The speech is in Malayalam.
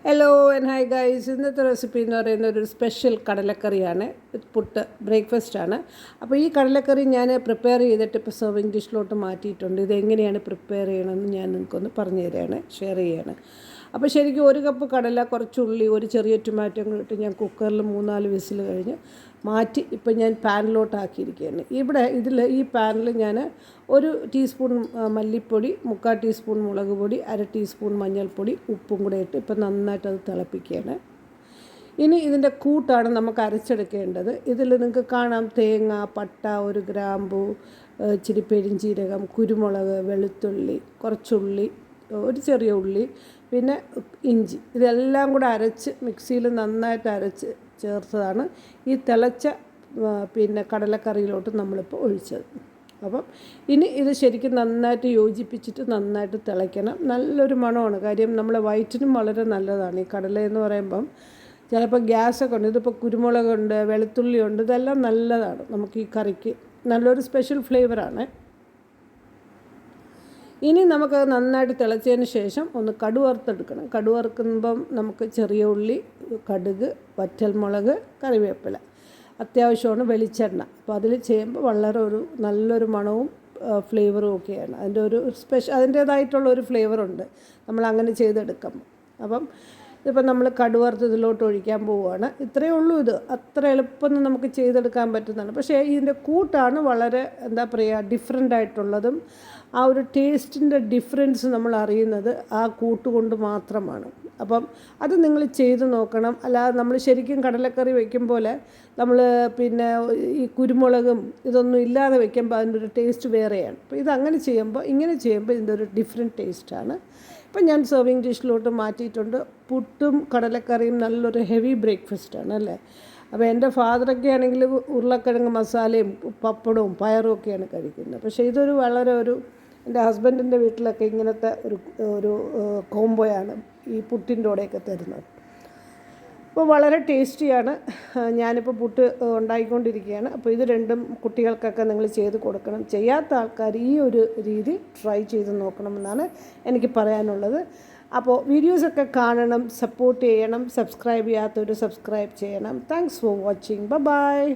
Hello and hi guys. ഇന്നത്തെ റെസിപ്പി എന്ന് പറയുന്ന ഒരു സ്പെഷ്യൽ കടലക്കറിയാണ്. പുട്ട് ബ്രേക്ക്ഫാസ്റ്റാണ്. അപ്പോൾ ഈ കടലക്കറി ഞാൻ പ്രിപ്പയർ ചെയ്തിട്ട് ഇപ്പോൾ സെർവിങ് ഡിഷിലോട്ട് മാറ്റിയിട്ടുണ്ട്. ഇതെങ്ങനെയാണ് പ്രിപ്പയർ ചെയ്യണമെന്ന് ഞാൻ നിങ്ങൾക്കൊന്ന് പറഞ്ഞു തരികയാണ്, ഷെയർ ചെയ്യുകയാണ്. അപ്പോൾ ശരിക്കും ഒരു കപ്പ് കടല, കുറച്ച് ഉള്ളി, ഒരു ചെറിയ ടൊമാറ്റോ ഇട്ട് ഞാൻ കുക്കറിൽ 3-4 വിസിൽ കഴിഞ്ഞ് മാറ്റി ഇപ്പോൾ ഞാൻ പാനിലോട്ടാക്കിയിരിക്കുകയാണ്. ഈ പാനിൽ ഞാൻ 1 ടീസ്പൂൺ മല്ലിപ്പൊടി, 3/4 ടീസ്പൂൺ മുളക് പൊടി, 1/2 ടീസ്പൂൺ മഞ്ഞൾപ്പൊടി, ഉപ്പും കൂടെ ഇട്ട് ഇപ്പോൾ നന്നായിട്ട് അത് തിളപ്പിക്കുകയാണ്. ഇനി ഇതിൻ്റെ കൂട്ടാണ് നമുക്ക് അരച്ചെടുക്കേണ്ടത്. ഇതിൽ നിങ്ങൾക്ക് കാണാം തേങ്ങ, പട്ട, 1 ഗ്രാമ്പൂ, ഇച്ചിരി പെരിഞ്ചീരകം, കുരുമുളക്, വെളുത്തുള്ളി, കുറച്ചുള്ളി, ഒരു ചെറിയ ഉള്ളി, പിന്നെ ഇഞ്ചി, ഇതെല്ലാം കൂടെ അരച്ച് മിക്സിയിൽ നന്നായിട്ട് അരച്ച് ചേർത്തതാണ് ഈ തിളച്ച കടലക്കറിയിലോട്ട് നമ്മളിപ്പോൾ ഒഴിച്ചത്. അപ്പം ഇനി ഇത് ശരിക്കും നന്നായിട്ട് യോജിപ്പിച്ചിട്ട് നന്നായിട്ട് തിളയ്ക്കണം. നല്ലൊരു മണമാണ്. കാര്യം നമ്മളെ വയറ്റിനും വളരെ നല്ലതാണ് ഈ കടല എന്ന് പറയുമ്പം. ചിലപ്പോൾ ഗ്യാസൊക്കെ ഉണ്ട്, ഇതിപ്പോൾ കുരുമുളകുണ്ട്, വെളുത്തുള്ളിയുണ്ട്, ഇതെല്ലാം നല്ലതാണ് നമുക്ക് ഈ കറിക്ക്. നല്ലൊരു സ്പെഷ്യൽ ഫ്ലേവറാണ്. ഇനി നമുക്ക് നന്നായിട്ട് തിളച്ചതിന് ശേഷം ഒന്ന് കടുവറുത്തെടുക്കണം. കടുവറുക്കുമ്പം നമുക്ക് ചെറിയ ഉള്ളി, കടുക്, വറ്റൽമുളക്, കറിവേപ്പില, അത്യാവശ്യമാണ് വെളിച്ചെണ്ണ. അപ്പോൾ അതിൽ ചെയ്യുമ്പോൾ വളരെ നല്ലൊരു മണവും ഫ്ലേവറും ഒക്കെയാണ്. അതിൻ്റേതായിട്ടുള്ളൊരു ഫ്ലേവറുണ്ട് നമ്മളങ്ങനെ ചെയ്തെടുക്കുമ്പോൾ. അപ്പം ഇതിപ്പോൾ നമ്മൾ കടുവറുത്ത് ഇതിലോട്ട് ഒഴിക്കാൻ പോവുകയാണ്. ഇത്രയേ ഉള്ളൂ. ഇത് അത്ര എളുപ്പമൊന്നും നമുക്ക് ചെയ്തെടുക്കാൻ പറ്റുന്നതാണ്. പക്ഷേ ഇതിൻ്റെ കൂട്ടാണ് വളരെ ഡിഫറെൻ്റ് ആയിട്ടുള്ളതും ആ ഒരു ടേസ്റ്റിൻ്റെ ഡിഫറൻസ് നമ്മൾ അറിയുന്നത് ആ കൂട്ടുകൊണ്ട് മാത്രമാണ്. അപ്പം അത് നിങ്ങൾ ചെയ്ത് നോക്കണം. അല്ലാതെ നമ്മൾ ശരിക്കും കടലക്കറി വയ്ക്കും പോലെ നമ്മൾ ഈ കുരുമുളകും ഇതൊന്നും ഇല്ലാതെ വയ്ക്കുമ്പോൾ അതിൻ്റെ ഒരു ടേസ്റ്റ് വേറെയാണ്. അപ്പോൾ ഇങ്ങനെ ചെയ്യുമ്പോൾ ഇതിൻ്റെ ഒരു ഡിഫറെൻറ്റ് ടേസ്റ്റാണ്. ഇപ്പം ഞാൻ സെർവിങ് ഡിഷിലോട്ട് മാറ്റിയിട്ടുണ്ട്. പുട്ടും കടലക്കറിയും നല്ലൊരു ഹെവി ബ്രേക്ക്ഫാസ്റ്റാണ് അല്ലേ. അപ്പോൾ എൻ്റെ ഫാദറൊക്കെ ആണെങ്കിൽ ഉരുളക്കിഴങ്ങ് മസാലയും പപ്പടവും പയറും ഒക്കെയാണ് കഴിക്കുന്നത്. പക്ഷേ ഇതൊരു എൻ്റെ ഹസ്ബൻഡിൻ്റെ വീട്ടിലൊക്കെ ഇങ്ങനത്തെ ഒരു കോംബോയാണ് ഈ പുട്ടിൻ്റെ കൂടെയൊക്കെ തരുന്നത്. അപ്പോൾ വളരെ ടേസ്റ്റിയാണ്. ഞാനിപ്പോൾ പുട്ട് ഉണ്ടാക്കിക്കൊണ്ടിരിക്കുകയാണ്. അപ്പോൾ ഇത് രണ്ടും കുട്ടികൾക്കൊക്കെ നിങ്ങൾ ചെയ്ത് കൊടുക്കണം. ചെയ്യാത്ത ആൾക്കാർ ഈ ഒരു രീതി ട്രൈ ചെയ്ത് നോക്കണമെന്നാണ് എനിക്ക് പറയാനുള്ളത്. അപ്പോൾ വീഡിയോസൊക്കെ കാണണം, സപ്പോർട്ട് ചെയ്യണം. സബ്സ്ക്രൈബ് ചെയ്യാത്തവർ സബ്സ്ക്രൈബ് ചെയ്യണം. Thanks for watching. ബൈ.